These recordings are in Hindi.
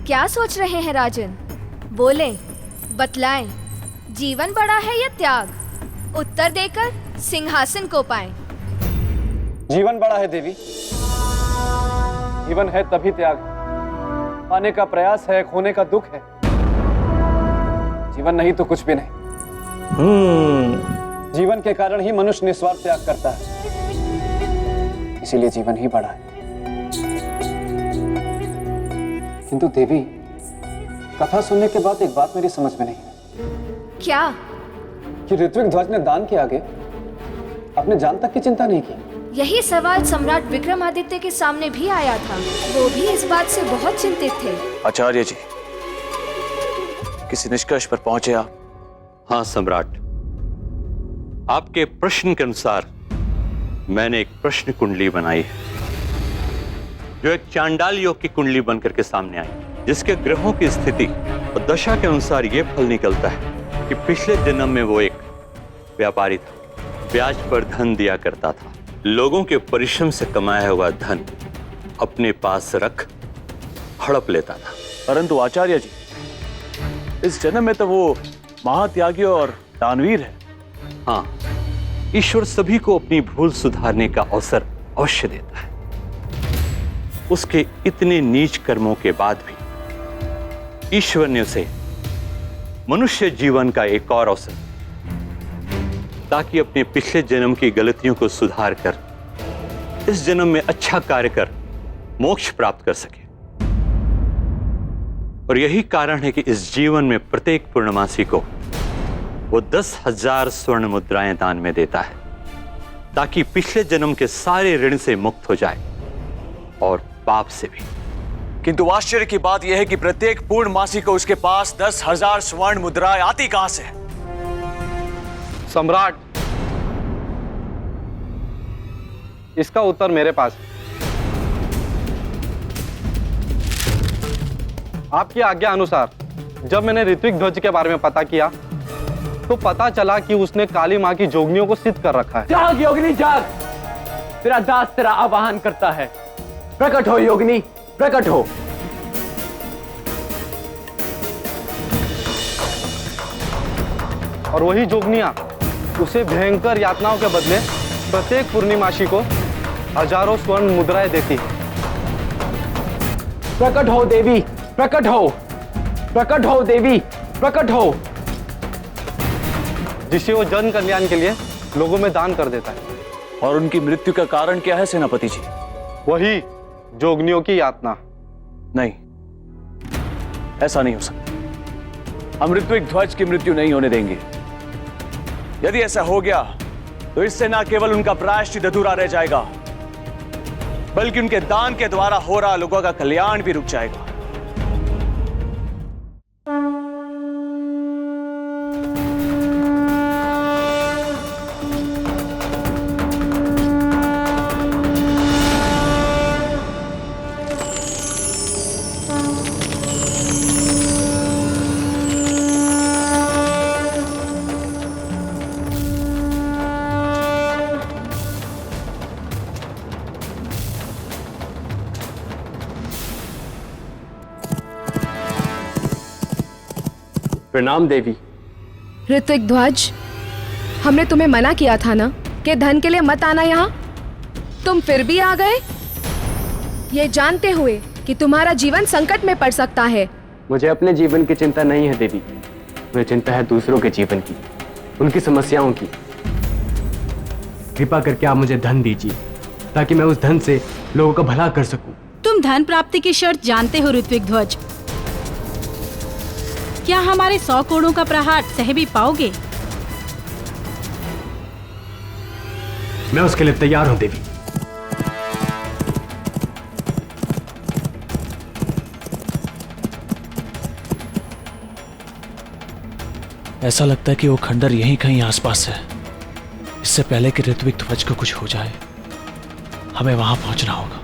क्या सोच रहे हैं राजन? बोले, बतलाएं, जीवन बड़ा है या त्याग? उत्तर देकर सिंहासन को पाएं। जीवन बड़ा है देवी। जीवन है तभी त्याग, पाने का प्रयास है, खोने का दुख है। जीवन नहीं तो कुछ भी नहीं। जीवन के कारण ही मनुष्य निस्वार्थ त्याग करता है, इसीलिए जीवन ही बड़ा है। किंतु देवी, कथा सुनने के बाद एक बात मेरी समझ में नहीं है। क्या? कि ऋत्विक ध्वज ने दान के आगे अपने जान तक की चिंता नहीं की। यही सवाल सम्राट विक्रमादित्य के सामने भी आया था। वो भी इस बात से बहुत चिंतित थे। आचार्य जी, किसी निष्कर्ष पर पहुंचे आप? हाँ सम्राट, आपके प्रश्न के अनुसार मैंने एक प्रश्न कुंडली बनाई है, जो एक चांडाल योग की कुंडली बनकर के सामने आई, जिसके ग्रहों की स्थिति और दशा के अनुसार यह फल निकलता है कि पिछले जन्म में वो एक व्यापारी था, ब्याज पर धन दिया करता था, लोगों के परिश्रम से कमाया हुआ धन अपने पास रख हड़प लेता था। परंतु आचार्य जी, इस जन्म में तो वो महात्यागी और दानवीर है। हाँ, ईश्वर सभी को अपनी भूल सुधारने का अवसर अवश्य देता है। उसके इतने नीच कर्मों के बाद भी ईश्वर ने उसे मनुष्य जीवन का एक और अवसर, ताकि अपने पिछले जन्म की गलतियों को सुधार कर इस जन्म में अच्छा कार्य कर मोक्ष प्राप्त कर सके। और यही कारण है कि इस जीवन में प्रत्येक पूर्णमासी को वो 10,000 स्वर्ण मुद्राएं दान में देता है, ताकि पिछले जन्म के सारे ऋण से मुक्त हो जाए और पाप से भी। किंतु आश्चर्य की बात यह है कि प्रत्येक पूर्णमासी को उसके पास 10,000 स्वर्ण मुद्राएं आती कहां से? सम्राट, इसका उत्तर मेरे पास है। आपकी आज्ञा अनुसार जब मैंने ऋत्विक ध्वज के बारे में पता किया तो पता चला कि उसने काली मां की जोगनियों को सिद्ध कर रखा है। जाग योगिनी जाग, तेरा दास तेरा आवाहन करता है। प्रकट हो योगिनी, प्रकट हो। और वही जोगनियां उसे भयंकर यातनाओं के बदले प्रत्येक पूर्णिमासी को हजारों स्वर्ण मुद्राएं देती है। प्रकट हो देवी, प्रकट हो, प्रकट हो देवी, प्रकट हो। जिसे वो जन कल्याण के लिए लोगों में दान कर देता है। और उनकी मृत्यु का कारण क्या है सेनापति जी? वही जोगनियों की यातना। नहीं, ऐसा नहीं हो सकता। हम ऋत्विक ध्वज की मृत्यु नहीं होने देंगे। यदि ऐसा हो गया तो इससे न केवल उनका प्रायश्चित अधूरा रह जाएगा, बल्कि उनके दान के द्वारा हो रहा लोगों का कल्याण भी रुक जाएगा। प्रणाम देवी। ऋत्विक ध्वज, हमने तुम्हें मना किया था ना कि धन के लिए मत आना यहाँ। तुम फिर भी आ गए, ये जानते हुए कि तुम्हारा जीवन संकट में पड़ सकता है। मुझे अपने जीवन की चिंता नहीं है देवी, मुझे चिंता है दूसरों के जीवन की, उनकी समस्याओं की। कृपा करके आप मुझे धन दीजिए ताकि मैं उस धन से लोगों का भला कर सकूं। तुम धन प्राप्ति की शर्त जानते हो ऋत्विक ध्वज? क्या हमारे 100 कोड़ों का प्रहार सह भी पाओगे? मैं उसके लिए तैयार हूं देवी। ऐसा लगता है कि वो खंडर यहीं कहीं आसपास है। इससे पहले कि ऋत्विक ध्वज को कुछ हो जाए, हमें वहां पहुंचना होगा।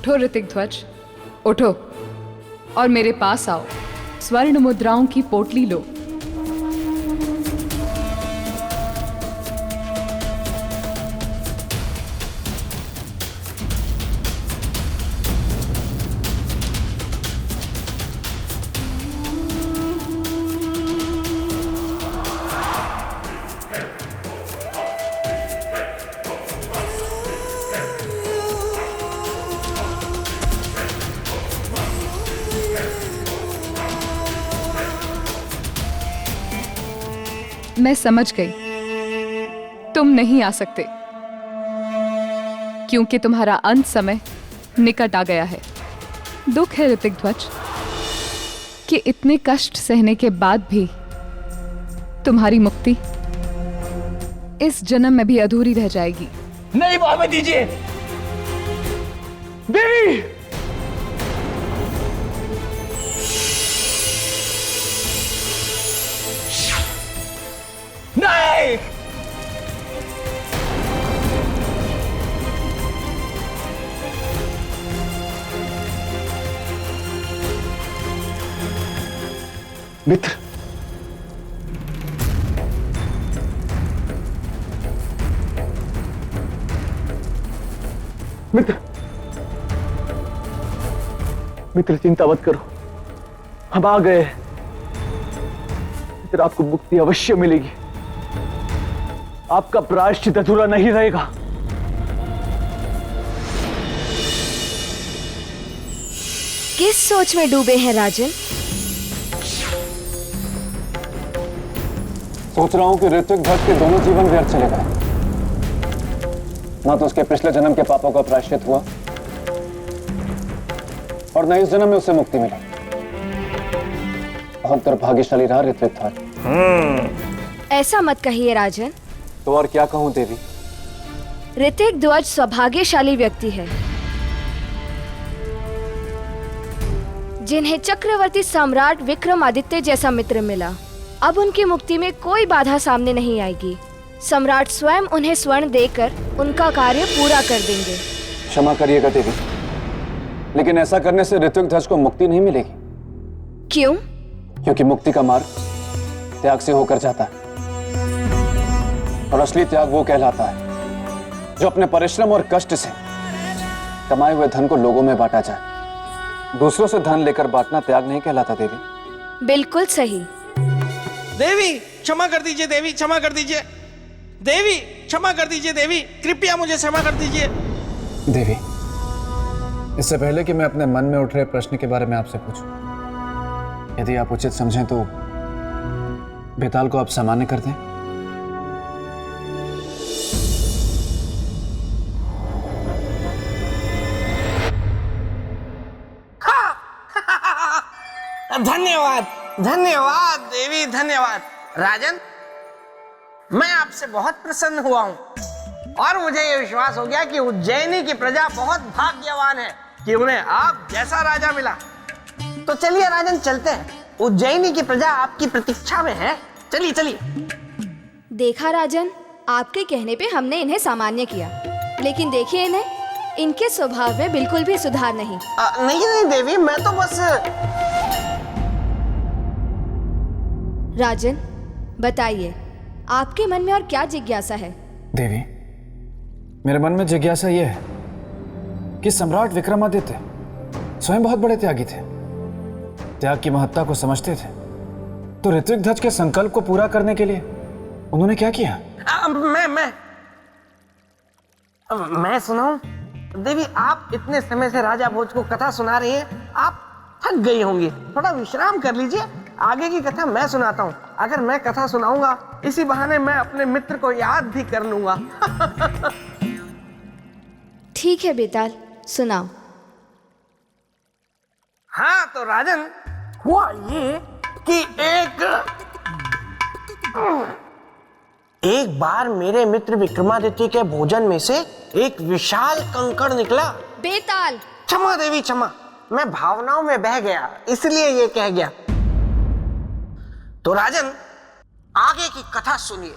उठो ऋतिक ध्वज, उठो और मेरे पास आओ। स्वर्ण मुद्राओं की पोटली लो। मैं समझ गई, तुम नहीं आ सकते क्योंकि तुम्हारा अंत समय निकट आ गया है। दुख है ऋतिक ध्वज कि इतने कष्ट सहने के बाद भी तुम्हारी मुक्ति इस जन्म में भी अधूरी रह जाएगी। नहीं मोहम्मद दीजिए देवी। नहीं मित्र, मित्र, मित्र चिंता मत करो, हम आ गए। मित्र आपको मुक्ति अवश्य मिलेगी, आपका प्रायश्चित अधूरा नहीं रहेगा। किस सोच में डूबे हैं राजन? सोच रहा हूं कि ऋत्विक ध्वज के दोनों जीवन व्यर्थ चले गए। ना तो उसके पिछले जन्म के पापों का प्रायश्चित हुआ और न इस जन्म में उसे मुक्ति मिली। बहुत दुर्भाग्यशाली रहा ऋत्विक ध्वज। ऐसा मत कहिए राजन। तो और क्या कहूं देवी? ऋतिक ध्वज सौभाग्यशाली व्यक्ति है जिन्हें चक्रवर्ती सम्राट विक्रमादित्य जैसा मित्र मिला। अब उनकी मुक्ति में कोई बाधा सामने नहीं आएगी। सम्राट स्वयं उन्हें स्वर्ण देकर उनका कार्य पूरा कर देंगे। क्षमा करिएगा देवी, लेकिन ऐसा करने से ऋत्विक ध्वज को मुक्ति नहीं मिलेगी। क्यों? क्योंकि मुक्ति का मार्ग त्याग से होकर जाता है और असली त्याग वो कहलाता है जो अपने परिश्रम और कष्ट से कमाए हुए धन को लोगों में बांटा जाए। दूसरों से धन लेकर बांटना त्याग नहीं कहलाता देवी। बिल्कुल सही। देवी क्षमा कर दीजिए, देवी क्षमा कर दीजिए, देवी क्षमा कर दीजिए, देवी कृपया मुझे क्षमा कर दीजिए। देवी, इससे पहले कि मैं अपने मन में उठ रहे प्रश्न के बारे में आपसे पूछूं, यदि आप उचित समझें तो बेताल को आप सामान्य कर दें। धन्यवाद धन्यवाद देवी, धन्यवाद। राजन, मैं आपसे बहुत प्रसन्न हुआ हूं और मुझे यह विश्वास हो गया कि उज्जैनी की प्रजा बहुत भाग्यवान है कि उन्हें आप जैसा राजा मिला। तो चलिए राजन, चलते हैं। उज्जैनी की प्रजा आपकी प्रतीक्षा में है। चलिए चलिए। देखा राजन, आपके कहने पे हमने इन्हें सामान्य किया, लेकिन देखिए इन्हें, इनके स्वभाव में बिल्कुल भी सुधार नहीं। नहीं देवी, मैं तो बस। राजन बताइए, आपके मन में और क्या जिज्ञासा है? देवी, मेरे मन में जिज्ञासा यह है कि सम्राट विक्रमादित्य स्वयं बहुत बड़े त्यागी थे, त्याग की महत्ता को समझते थे। तो ऋत्विक ध्वज के संकल्प को पूरा करने के लिए उन्होंने क्या किया? मैं सुनाऊं? देवी, आप इतने समय से राजा भोज को कथा सुना रही हैं, आप थक गई होंगी, थोड़ा विश्राम कर लीजिए। आगे की कथा मैं सुनाता हूँ। अगर मैं कथा सुनाऊंगा, इसी बहाने मैं अपने मित्र को याद भी कर लूंगा। ठीक है बेताल, सुनाओ। हाँ तो राजन, हुआ ये कि एक बार मेरे मित्र विक्रमादित्य के भोजन में से एक विशाल कंकड़ निकला। बेताल! क्षमा देवी क्षमा, मैं भावनाओं में बह गया, इसलिए ये कह गया। तो राजन, आगे की कथा सुनिए।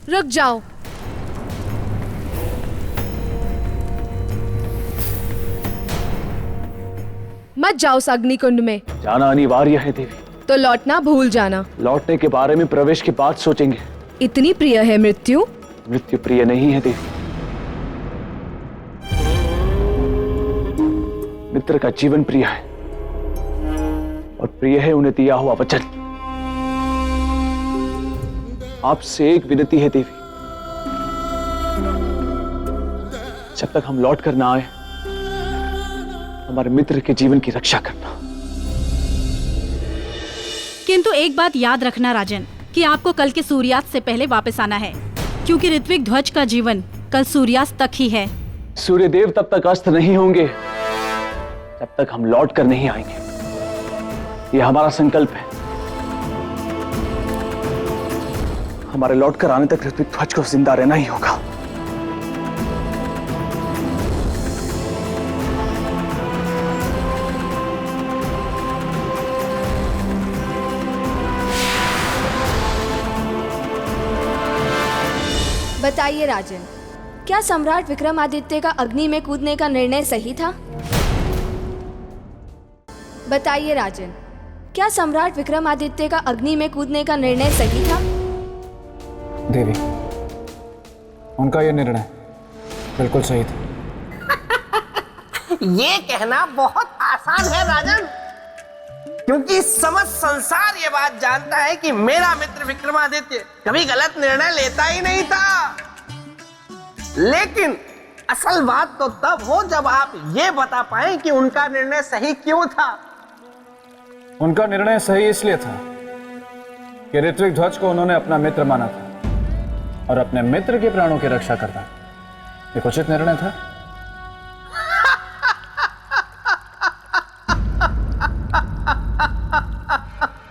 रुक जाओ। मत जाओ उस अग्निकुंड में। जाना अनिवार्य है देवी। तो लौटना भूल जाना। लौटने के बारे में प्रवेश के बाद सोचेंगे। इतनी प्रिय है मृत्यु? मृत्यु प्रिय नहीं है देवी। मित्र का जीवन प्रिय है और प्रिय है उन्हें दिया हुआ वचन। आपसे एक विनती है देवी, जब तक हम लौट कर ना आए हमारे मित्र के जीवन की रक्षा करना। किंतु एक बात याद रखना राजन, कि आपको कल के सूर्यास्त से पहले वापस आना है, क्योंकि ऋत्विक ध्वज का जीवन कल सूर्यास्त तक ही है। सूर्यदेव तब तक अस्त नहीं होंगे जब तक हम लौट कर नहीं आएंगे। यह हमारा संकल्प है। हमारे लौट कर आने तक ऋत्विक ध्वज को जिंदा रहना ही होगा। बताइए राजन, क्या सम्राट विक्रमादित्य का अग्नि में कूदने का निर्णय सही था? बताइए राजन, क्या सम्राट विक्रमादित्य का अग्नि में कूदने का निर्णय सही था? देवी, उनका यह निर्णय बिल्कुल सही था। ये कहना बहुत आसान है राजन, क्योंकि समस्त संसार ये बात जानता है कि मेरा मित्र विक्रमादित्य कभी गलत निर्णय लेता ही नहीं था। लेकिन असल बात तो तब हो जब आप ये बता पाए कि उनका निर्णय सही क्यों था। उनका निर्णय सही इसलिए था कि ऋत्विक ध्वज को उन्होंने अपना मित्र माना था और अपने मित्र के प्राणों की रक्षा करना एक उचित निर्णय था।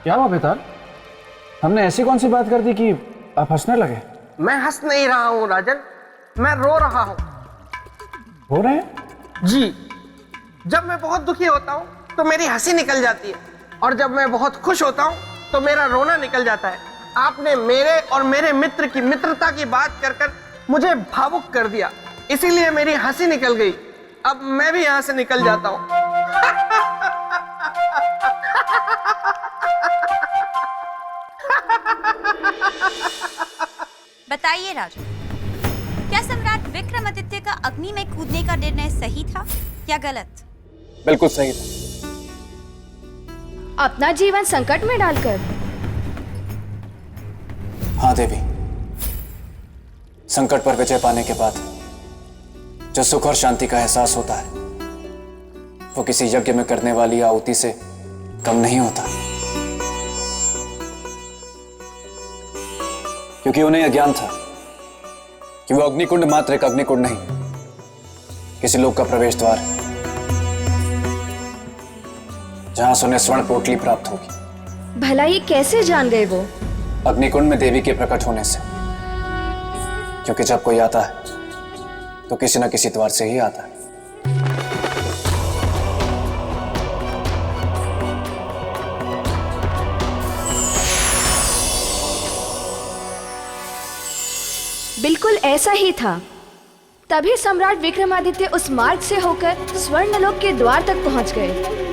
क्या हुआ बेताल? हमने ऐसी कौन सी बात कर दी कि आप हंसने लगे? मैं हंस नहीं रहा हूं राजन, मैं रो रहा हूं। रो रहे हैं? जी, जब मैं बहुत दुखी होता हूं तो मेरी हंसी निकल जाती है, और जब मैं बहुत खुश होता हूं तो मेरा रोना निकल जाता है। आपने मेरे और मेरे मित्र की मित्रता की बात कर कर मुझे भावुक कर दिया, इसीलिए मेरी हंसी निकल गई। अब मैं भी यहां से निकल जाता हूं। बताइए राजन, क्या सम्राट विक्रमादित्य का अग्नि में कूदने का निर्णय सही था या गलत? बिल्कुल सही था। अपना जीवन संकट में डालकर? हाँ देवी, संकट पर विजय पाने के बाद जो सुख और शांति का एहसास होता है वो किसी यज्ञ में करने वाली आहुति से कम नहीं होता, क्योंकि उन्हें यह ज्ञान था कि वो अग्निकुंड मात्र एक अग्निकुंड नहीं, किसी लोक का प्रवेश द्वार है जहां से उन्हें स्वर्ण पोटली प्राप्त होगी। भला ये कैसे जान गए वो? अग्निकुंड में देवी के प्रकट होने से, क्योंकि जब कोई आता है तो किसी न किसी द्वार से ही आता है। बिल्कुल ऐसा ही था। तभी सम्राट विक्रमादित्य उस मार्ग से होकर स्वर्णलोक के द्वार तक पहुंच गए।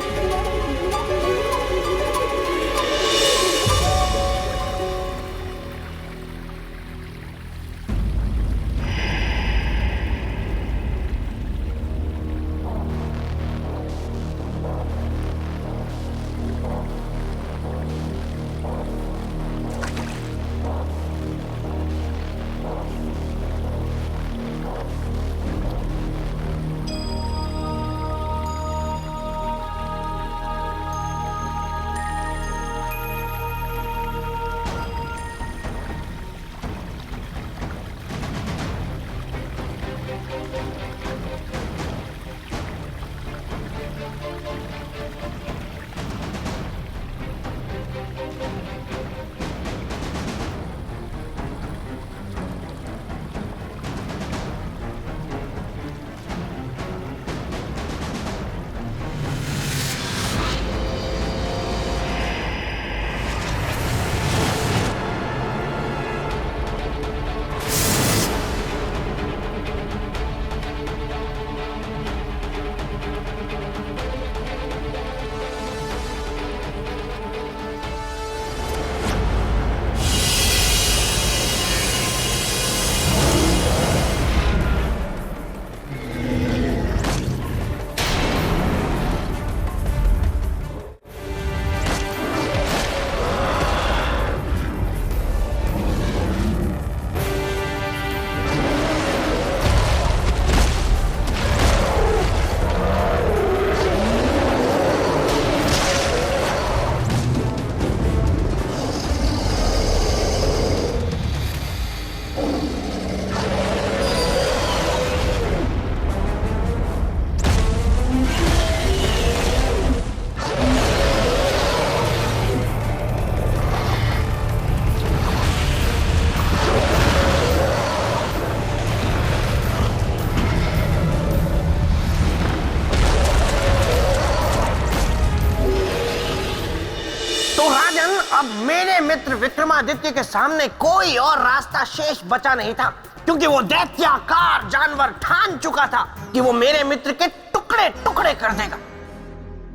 मित्र विक्रमादित्य के सामने कोई और रास्ता शेष बचा नहीं था, क्योंकि वो दैत्याकार जानवर ठान चुका था कि वो मेरे मित्र के टुकड़े टुकड़े कर देगा।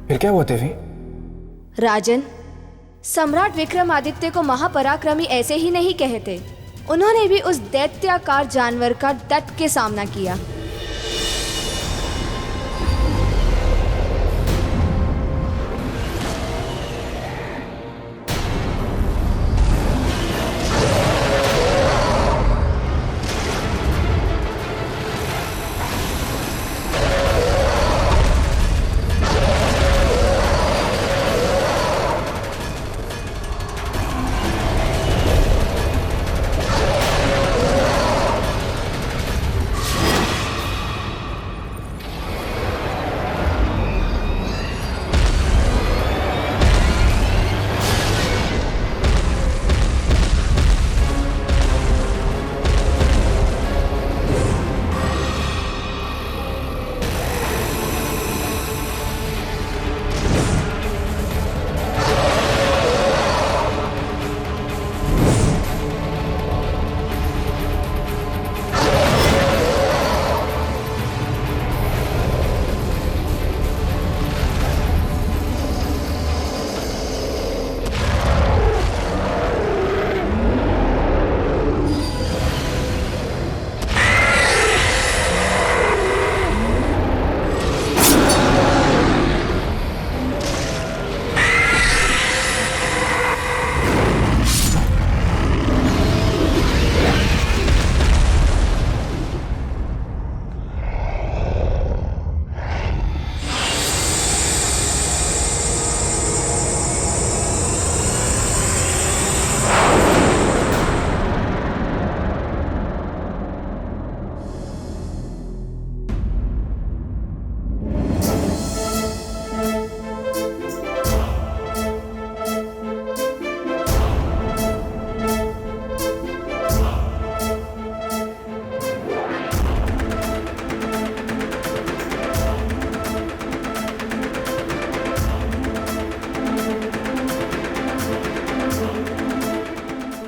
फिर क्या हुआ देवी? राजन, सम्राट विक्रमादित्य को महापराक्रमी ऐसे ही नहीं कहते। उन्होंने भी उस दैत्याकार जानवर का डट के सामना किया।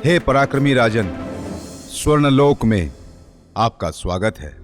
हे पराक्रमी राजन, स्वर्णलोक में आपका स्वागत है।